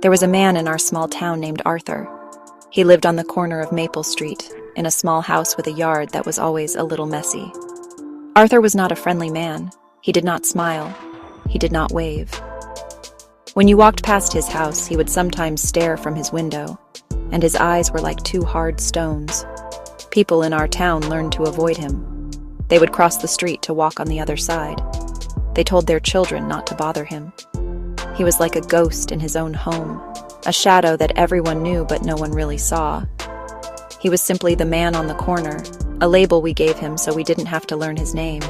There was a man in our small town named Arthur. He lived on the corner of Maple Street, in a small house with a yard that was always a little messy. Arthur was not a friendly man. He did not smile. He did not wave. When you walked past his house, he would sometimes stare from his window, and his eyes were like two hard stones. People in our town learned to avoid him. They would cross the street to walk on the other side. They told their children not to bother him. He was like a ghost in his own home, a shadow that everyone knew but no one really saw. He was simply the man on the corner, a label we gave him so we didn't have to learn his name.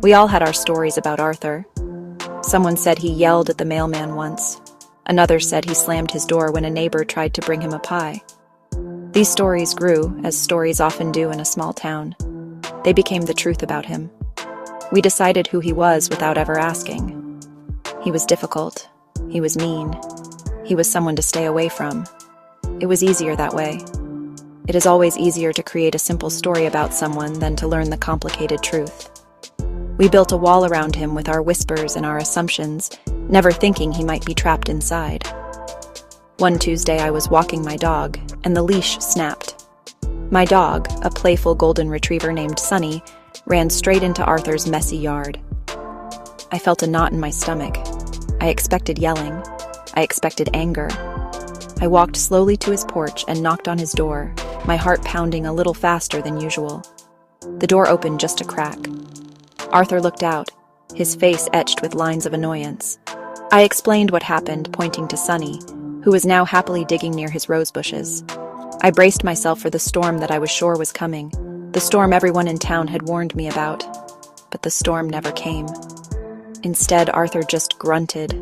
We all had our stories about Arthur. Someone said he yelled at the mailman once. Another said he slammed his door when a neighbor tried to bring him a pie. These stories grew, as stories often do in a small town. They became the truth about him. We decided who he was without ever asking. He was difficult. He was mean. He was someone to stay away from. It was easier that way. It is always easier to create a simple story about someone than to learn the complicated truth. We built a wall around him with our whispers and our assumptions, never thinking he might be trapped inside. One Tuesday I was walking my dog, and the leash snapped. My dog, a playful golden retriever named Sunny, ran straight into Arthur's messy yard. I felt a knot in my stomach. I expected yelling. I expected anger. I walked slowly to his porch and knocked on his door, my heart pounding a little faster than usual. The door opened just a crack. Arthur looked out, his face etched with lines of annoyance. I explained what happened, pointing to Sunny, who was now happily digging near his rose bushes. I braced myself for the storm that I was sure was coming, the storm everyone in town had warned me about. But the storm never came. Instead, Arthur just grunted.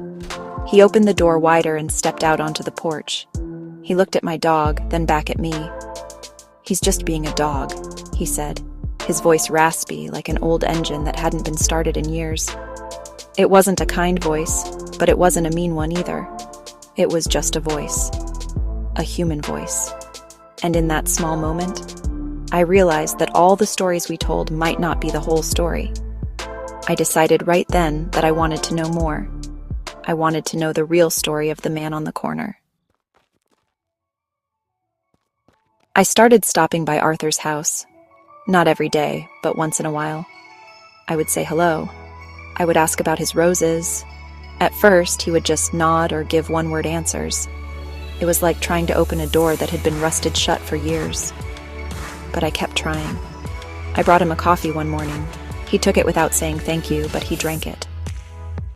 He opened the door wider and stepped out onto the porch. He looked at my dog, then back at me. "He's just being a dog," he said, his voice raspy like an old engine that hadn't been started in years. It wasn't a kind voice, but it wasn't a mean one either. It was just a voice. A human voice. And in that small moment, I realized that all the stories we told might not be the whole story. I decided right then that I wanted to know more. I wanted to know the real story of the man on the corner. I started stopping by Arthur's house. Not every day, but once in a while. I would say hello. I would ask about his roses. At first, he would just nod or give one-word answers. It was like trying to open a door that had been rusted shut for years. But I kept trying. I brought him a coffee one morning. He took it without saying thank you, but he drank it.